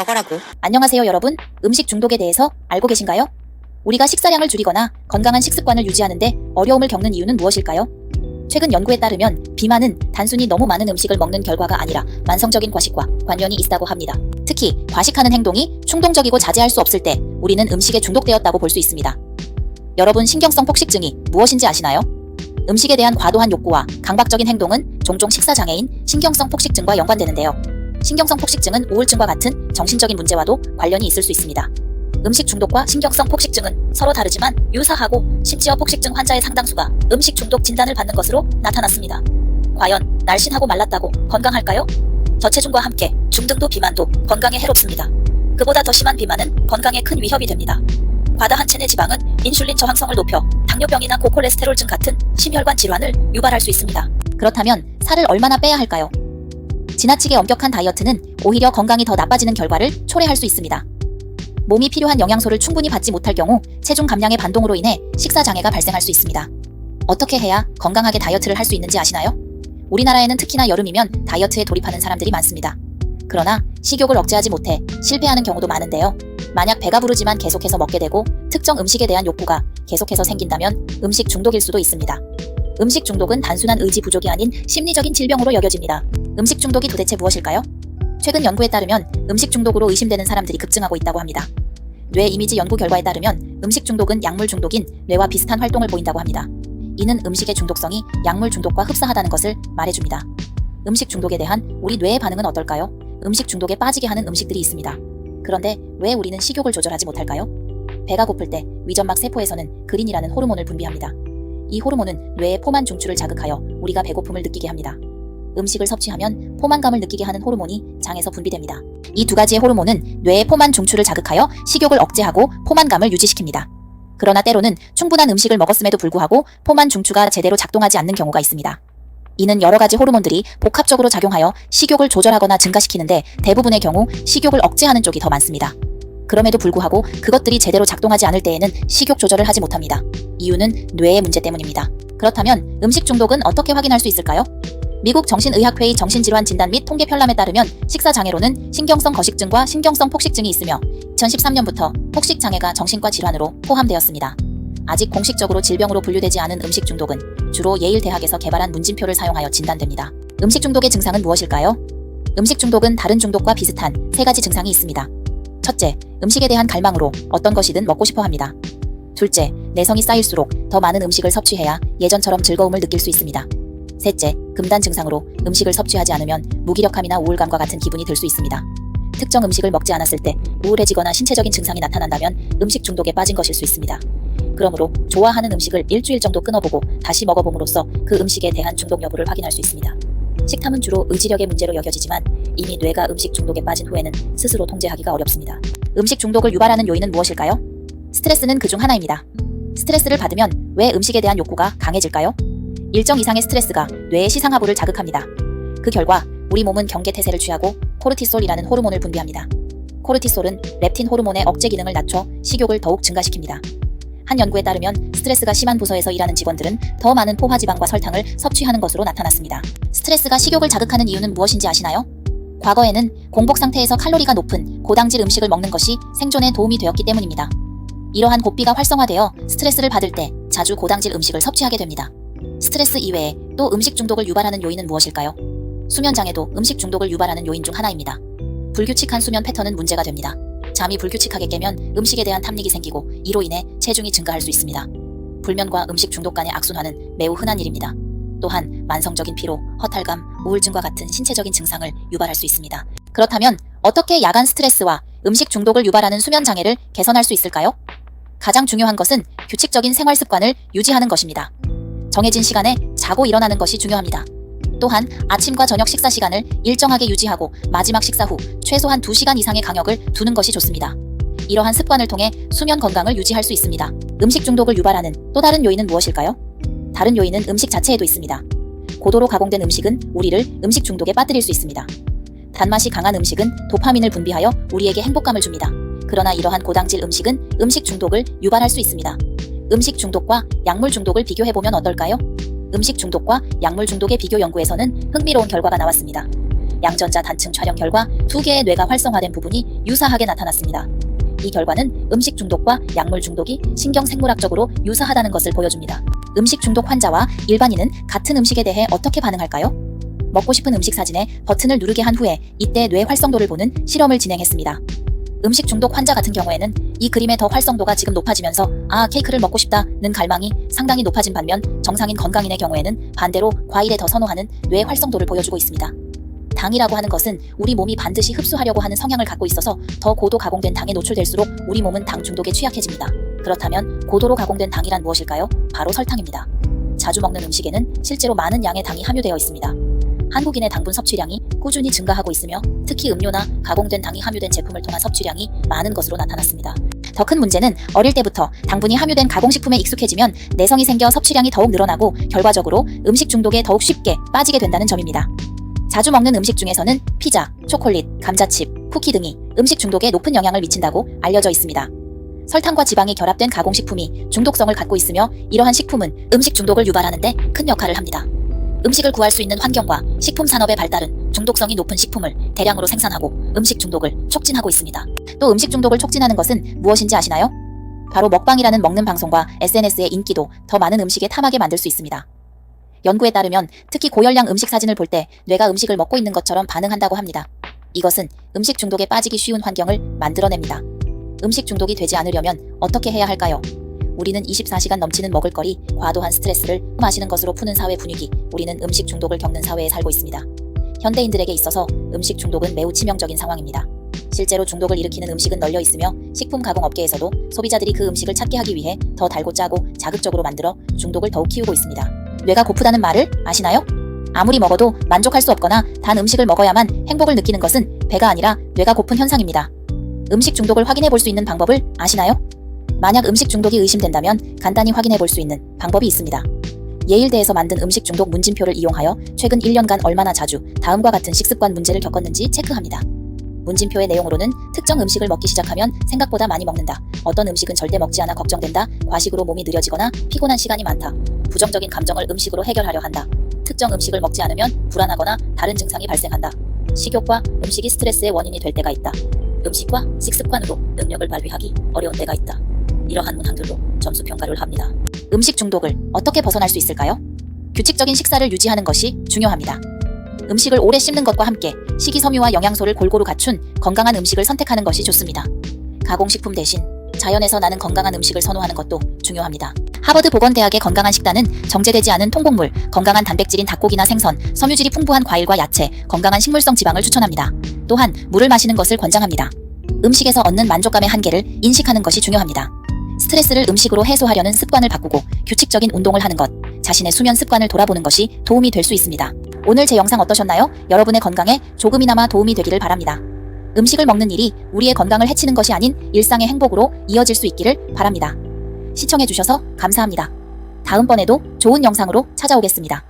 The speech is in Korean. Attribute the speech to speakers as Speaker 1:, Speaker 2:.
Speaker 1: 저거라고.
Speaker 2: 안녕하세요 여러분. 음식 중독에 대해서 알고 계신가요? 우리가 식사량을 줄이거나 건강한 식습관을 유지하는데 어려움을 겪는 이유는 무엇일까요? 최근 연구에 따르면 비만은 단순히 너무 많은 음식을 먹는 결과가 아니라 만성적인 과식과 관련이 있다고 합니다. 특히 과식하는 행동이 충동적이고 자제할 수 없을 때 우리는 음식에 중독되었다고 볼 수 있습니다. 여러분, 신경성 폭식증이 무엇인지 아시나요? 음식에 대한 과도한 욕구와 강박적인 행동은 종종 식사장애인 신경성 폭식증과 연관되는데요. 신경성 폭식증은 우울증과 같은 정신적인 문제와도 관련이 있을 수 있습니다. 음식 중독과 신경성 폭식증은 서로 다르지만 유사하고 심지어 폭식증 환자의 상당수가 음식 중독 진단을 받는 것으로 나타났습니다. 과연 날씬하고 말랐다고 건강할까요? 저체중과 함께 중등도 비만도 건강에 해롭습니다. 그보다 더 심한 비만은 건강에 큰 위협이 됩니다. 과다한 체내 지방은 인슐린 저항성을 높여 당뇨병이나 고콜레스테롤증 같은 심혈관 질환을 유발할 수 있습니다. 그렇다면 살을 얼마나 빼야 할까요? 지나치게 엄격한 다이어트는 오히려 건강이 더 나빠지는 결과를 초래할 수 있습니다. 몸이 필요한 영양소를 충분히 받지 못할 경우 체중 감량의 반동으로 인해 식사 장애가 발생할 수 있습니다. 어떻게 해야 건강하게 다이어트를 할 수 있는지 아시나요? 우리나라에는 특히나 여름이면 다이어트에 돌입하는 사람들이 많습니다. 그러나 식욕을 억제하지 못해 실패하는 경우도 많은데요. 만약 배가 부르지만 계속해서 먹게 되고 특정 음식에 대한 욕구가 계속해서 생긴다면 음식 중독일 수도 있습니다. 음식 중독은 단순한 의지 부족이 아닌 심리적인 질병으로 여겨집니다. 음식 중독이 도대체 무엇일까요? 최근 연구에 따르면 음식 중독으로 의심되는 사람들이 급증하고 있다고 합니다. 뇌 이미지 연구 결과에 따르면 음식 중독은 약물 중독인 뇌와 비슷한 활동을 보인다고 합니다. 이는 음식의 중독성이 약물 중독과 흡사하다는 것을 말해줍니다. 음식 중독에 대한 우리 뇌의 반응은 어떨까요? 음식 중독에 빠지게 하는 음식들이 있습니다. 그런데 왜 우리는 식욕을 조절하지 못할까요? 배가 고플 때 위점막 세포에서는 그린이라는 호르몬을 분비합니다. 이 호르몬은 뇌의 포만 중추를 자극하여 우리가 배고픔을 느끼게 합니다. 음식을 섭취하면 포만감을 느끼게 하는 호르몬이 장에서 분비됩니다. 이 두 가지의 호르몬은 뇌의 포만 중추를 자극하여 식욕을 억제하고 포만감을 유지시킵니다. 그러나 때로는 충분한 음식을 먹었음에도 불구하고 포만 중추가 제대로 작동하지 않는 경우가 있습니다. 이는 여러 가지 호르몬들이 복합적으로 작용하여 식욕을 조절하거나 증가시키는데 대부분의 경우 식욕을 억제하는 쪽이 더 많습니다. 그럼에도 불구하고 그것들이 제대로 작동하지 않을 때에는 식욕 조절을 하지 못합니다. 이유는 뇌의 문제 때문입니다. 그렇다면 음식 중독은 어떻게 확인할 수 있을까요? 미국 정신의학회의 정신질환 진단 및 통계 편람에 따르면 식사장애로는 신경성 거식증과 신경성 폭식증이 있으며 2013년부터 폭식장애가 정신과 질환으로 포함되었습니다. 아직 공식적으로 질병으로 분류되지 않은 음식 중독은 주로 예일 대학에서 개발한 문진표를 사용하여 진단됩니다. 음식 중독의 증상은 무엇일까요? 음식 중독은 다른 중독과 비슷한 세 가지 증상이 있습니다. 첫째, 음식에 대한 갈망으로 어떤 것이든 먹고 싶어 합니다. 둘째, 내성이 쌓일수록 더 많은 음식을 섭취해야 예전처럼 즐거움을 느낄 수 있습니다. 셋째, 금단 증상으로 음식을 섭취하지 않으면 무기력함이나 우울감과 같은 기분이 들 수 있습니다. 특정 음식을 먹지 않았을 때 우울해지거나 신체적인 증상이 나타난다면 음식 중독에 빠진 것일 수 있습니다. 그러므로 좋아하는 음식을 일주일 정도 끊어보고 다시 먹어봄으로써 그 음식에 대한 중독 여부를 확인할 수 있습니다. 식탐은 주로 의지력의 문제로 여겨지지만 이미 뇌가 음식 중독에 빠진 후에는 스스로 통제하기가 어렵습니다. 음식 중독을 유발하는 요인은 무엇일까요? 스트레스는 그중 하나입니다. 스트레스를 받으면 왜 음식에 대한 욕구가 강해질까요? 일정 이상의 스트레스가 뇌의 시상하부를 자극합니다. 그 결과 우리 몸은 경계태세를 취하고 코르티솔이라는 호르몬을 분비합니다. 코르티솔은 렙틴 호르몬의 억제 기능을 낮춰 식욕을 더욱 증가시킵니다. 한 연구에 따르면 스트레스가 심한 부서에서 일하는 직원들은 더 많은 포화지방과 설탕을 섭취하는 것으로 나타났습니다. 스트레스가 식욕을 자극하는 이유는 무엇인지 아시나요? 과거에는 공복 상태에서 칼로리가 높은 고당질 음식을 먹는 것이 생존에 도움이 되었기 때문입니다. 이러한 고삐가 활성화되어 스트레스를 받을 때 자주 고당질 음식을 섭취하게 됩니다. 스트레스 이외에 또 음식 중독을 유발하는 요인은 무엇일까요? 수면장애도 음식 중독을 유발하는 요인 중 하나입니다. 불규칙한 수면 패턴은 문제가 됩니다. 잠이 불규칙하게 깨면 음식에 대한 탐닉이 생기고 이로 인해 체중이 증가할 수 있습니다. 불면과 음식 중독 간의 악순환은 매우 흔한 일입니다. 또한 만성적인 피로, 허탈감, 우울증과 같은 신체적인 증상을 유발할 수 있습니다. 그렇다면 어떻게 야간 스트레스와 음식 중독을 유발하는 수면 장애를 개선할 수 있을까요? 가장 중요한 것은 규칙적인 생활 습관을 유지하는 것입니다. 정해진 시간에 자고 일어나는 것이 중요합니다. 또한 아침과 저녁 식사 시간을 일정하게 유지하고 마지막 식사 후 최소한 2시간 이상의 강역을 두는 것이 좋습니다. 이러한 습관을 통해 수면 건강을 유지할 수 있습니다. 음식 중독을 유발하는 또 다른 요인은 무엇일까요? 다른 요인은 음식 자체에도 있습니다. 고도로 가공된 음식은 우리를 음식 중독에 빠뜨릴 수 있습니다. 단맛이 강한 음식은 도파민을 분비하여 우리에게 행복감을 줍니다. 그러나 이러한 고당질 음식은 음식 중독을 유발할 수 있습니다. 음식 중독과 약물 중독을 비교해보면 어떨까요? 음식 중독과 약물 중독의 비교 연구에서는 흥미로운 결과가 나왔습니다. 양전자 단층 촬영 결과 2개의 뇌가 활성화된 부분이 유사하게 나타났습니다. 이 결과는 음식 중독과 약물 중독이 신경생물학적으로 유사하다는 것을 보여줍니다. 음식 중독 환자와 일반인은 같은 음식에 대해 어떻게 반응할까요? 먹고 싶은 음식 사진에 버튼을 누르게 한 후에 이때 뇌 활성도를 보는 실험을 진행했습니다. 음식 중독 환자 같은 경우에는 이 그림의 더 활성도가 지금 높아지면서 케이크를 먹고 싶다는 갈망이 상당히 높아진 반면 정상인 건강인의 경우에는 반대로 과일에 더 선호하는 뇌 활성도를 보여주고 있습니다. 당이라고 하는 것은 우리 몸이 반드시 흡수하려고 하는 성향을 갖고 있어서 더 고도 가공된 당에 노출될수록 우리 몸은 당 중독에 취약해집니다. 그렇다면 고도로 가공된 당이란 무엇일까요? 바로 설탕입니다. 자주 먹는 음식에는 실제로 많은 양의 당이 함유되어 있습니다. 한국인의 당분 섭취량이 꾸준히 증가하고 있으며 특히 음료나 가공된 당이 함유된 제품을 통한 섭취량이 많은 것으로 나타났습니다. 더 큰 문제는 어릴 때부터 당분이 함유된 가공식품에 익숙해지면 내성이 생겨 섭취량이 더욱 늘어나고 결과적으로 음식 중독에 더욱 쉽게 빠지게 된다는 점입니다. 자주 먹는 음식 중에서는 피자, 초콜릿, 감자칩, 쿠키 등이 음식 중독에 높은 영향을 미친다고 알려져 있습니다. 설탕과 지방이 결합된 가공식품이 중독성을 갖고 있으며 이러한 식품은 음식 중독을 유발하는데 큰 역할을 합니다. 음식을 구할 수 있는 환경과 식품 산업의 발달은 중독성이 높은 식품을 대량으로 생산하고 음식 중독을 촉진하고 있습니다. 또 음식 중독을 촉진하는 것은 무엇인지 아시나요? 바로 먹방이라는 먹는 방송과 SNS의 인기도 더 많은 음식에 탐하게 만들 수 있습니다. 연구에 따르면 특히 고열량 음식 사진을 볼 때 뇌가 음식을 먹고 있는 것처럼 반응한다고 합니다. 이것은 음식 중독에 빠지기 쉬운 환경을 만들어냅니다. 음식 중독이 되지 않으려면 어떻게 해야 할까요? 우리는 24시간 넘치는 먹을거리, 과도한 스트레스를 마시는 것으로 푸는 사회 분위기, 우리는 음식 중독을 겪는 사회에 살고 있습니다. 현대인들에게 있어서 음식 중독은 매우 치명적인 상황입니다. 실제로 중독을 일으키는 음식은 널려 있으며 식품 가공 업계에서도 소비자들이 그 음식을 찾게 하기 위해 더 달고 짜고 자극적으로 만들어 중독을 더욱 키우고 있습니다. 뇌가 고프다는 말을 아시나요? 아무리 먹어도 만족할 수 없거나 단 음식을 먹어야만 행복을 느끼는 것은 배가 아니라 뇌가 고픈 현상입니다. 음식 중독을 확인해 볼 수 있는 방법을 아시나요? 만약 음식 중독이 의심된다면 간단히 확인해 볼 수 있는 방법이 있습니다. 예일대에서 만든 음식 중독 문진표를 이용하여 최근 1년간 얼마나 자주 다음과 같은 식습관 문제를 겪었는지 체크합니다. 문진표의 내용으로는 특정 음식을 먹기 시작하면 생각보다 많이 먹는다. 어떤 음식은 절대 먹지 않아 걱정된다. 과식으로 몸이 느려지거나 피곤한 시간이 많다. 부정적인 감정을 음식으로 해결하려 한다. 특정 음식을 먹지 않으면 불안하거나 다른 증상이 발생한다. 식욕과 음식이 스트레스의 원인이 될 때가 있다. 음식과 식습관으로 능력을 발휘하기 어려운 때가 있다. 이러한 문항들로 점수 평가를 합니다. 음식 중독을 어떻게 벗어날 수 있을까요? 규칙적인 식사를 유지하는 것이 중요합니다. 음식을 오래 씹는 것과 함께 식이섬유와 영양소를 골고루 갖춘 건강한 음식을 선택하는 것이 좋습니다. 가공식품 대신 자연에서 나는 건강한 음식을 선호하는 것도 중요합니다. 하버드 보건대학의 건강한 식단은 정제되지 않은 통곡물, 건강한 단백질인 닭고기나 생선, 섬유질이 풍부한 과일과 야채, 건강한 식물성 지방을 추천합니다. 또한 물을 마시는 것을 권장합니다. 음식에서 얻는 만족감의 한계를 인식하는 것이 중요합니다. 스트레스를 음식으로 해소하려는 습관을 바꾸고 규칙적인 운동을 하는 것, 자신의 수면 습관을 돌아보는 것이 도움이 될 수 있습니다. 오늘 제 영상 어떠셨나요? 여러분의 건강에 조금이나마 도움이 되기를 바랍니다. 음식을 먹는 일이 우리의 건강을 해치는 것이 아닌 일상의 행복으로 이어질 수 있기를 바랍니다. 시청해주셔서 감사합니다. 다음번에도 좋은 영상으로 찾아오겠습니다.